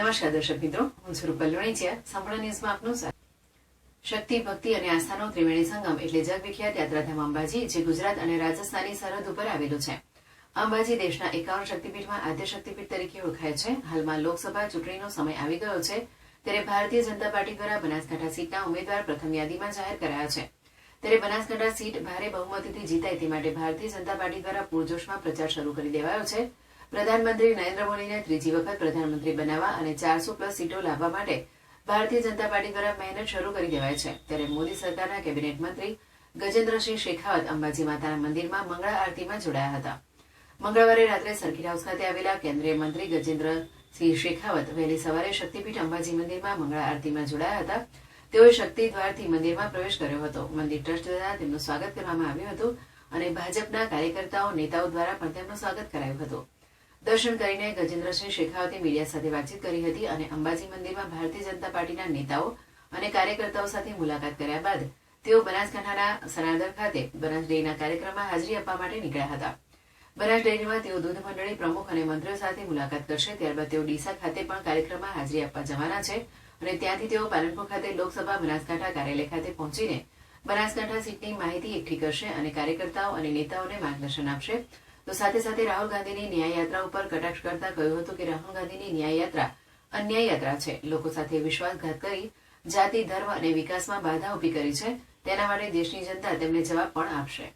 નમસ્કાર દર્શક મિત્રો, હું છું રૂપલ લોણીચિયા. સંપૂર્ણ ન્યૂઝમાં આપનું સ્વાગત. શક્તિ, ભક્તિ અને આસ્થાનો ત્રિવેણી સંગમ એટલે જગવિખ્યાત યાત્રાધામ અંબાજી, જે ગુજરાત અને રાજસ્થાનની સરહદ ઉપર આવેલું છે. અંબાજી દેશના 51 શક્તિપીઠમાં આદ્ય શક્તિપીઠ તરીકે ઓળખાય છે. હાલમાં લોકસભા ચૂંટણીનો સમય આવી ગયો છે, ત્યારે ભારતીય જનતા પાર્ટી દ્વારા બનાસકાંઠા સીટના ઉમેદવાર પ્રથમ યાદીમાં જાહેર કરાયા છે. ત્યારે બનાસકાંઠા સીટ ભારે બહુમતીથી જીતાય તે માટે ભારતીય જનતા પાર્ટી દ્વારા પૂરજોશમાં પ્રચાર શરૂ કરી દેવાયો છે. પ્રધાનમંત્રી નરેન્દ્ર મોદીને ત્રીજી વખત પ્રધાનમંત્રી બનાવવા અને 400+ સીટો લાવવા માટે ભારતીય જનતા પાર્ટી દ્વારા મહેનત શરૂ કરી દેવાય છે. ત્યારે મોદી સરકારના કેબિનેટ મંત્રી ગજેન્દ્રસિંહ શેખાવત અંબાજી માતાના મંદિરમાં મંગળા આરતીમાં જોડાયા હતા. મંગળવારે રાત્રે સર્કિટ હાઉસ ખાતે આવેલા કેન્દ્રીય મંત્રી ગજેન્દ્રસિંહ શેખાવત વહેલી સવારે શક્તિપીઠ અંબાજી મંદિરમાં મંગળા આરતીમાં જોડાયા હતા. તેઓએ શક્તિ દ્વારથી મંદિરમાં પ્રવેશ કર્યો હતો. મંદિર ટ્રસ્ટ દ્વારા તેમનું સ્વાગત કરવામાં આવ્યું હતું અને ભાજપના કાર્યકર્તાઓ, નેતાઓ દ્વારા પણ તેમનું સ્વાગત કરાયું હતું. દર્શન કરીને ગજેન્દ્રસિંહ શેખાવતે મીડિયા સાથે વાતચીત કરી હતી અને અંબાજી મંદિરમાં ભારતીય જનતા પાર્ટીના નેતાઓ અને કાર્યકર્તાઓ સાથે મુલાકાત કર્યા બાદ તેઓ બનાસકાંઠાના સનાદર ખાતે બનાસ ડેરીના કાર્યક્રમમાં હાજરી આપવા માટે નીકળ્યા હતા. બનાસ ડેરીમાં તેઓ દૂધ મંડળી પ્રમુખ અને મંત્રીઓ સાથે મુલાકાત કરશે. ત્યારબાદ તેઓ ડીસા ખાતે પણ કાર્યક્રમમાં હાજરી આપવા જવાના છે અને ત્યાંથી તેઓ પાલનપુર ખાતે લોકસભા બનાસકાંઠા કાર્યાલય ખાતે પહોંચીને બનાસકાંઠા સીટની માહિતી એકઠી કરશે અને કાર્યકર્તાઓ અને નેતાઓને માર્ગદર્શન આપશે. તો સાથે સાથે રાહુલ ગાંધીની ન્યાય યાત્રા ઉપર કટાક્ષ કરતા કહ્યું હતું કે રાહુલ ગાંધીની ન્યાય યાત્રા અન્યાય યાત્રા છે. લોકો સાથે વિશ્વાસઘાત કરી જાતિ, ધર્મ અને વિકાસમાં બાધા ઉભી કરી છે. તેના માટે દેશની જનતા તેમને જવાબ પણ આપશે.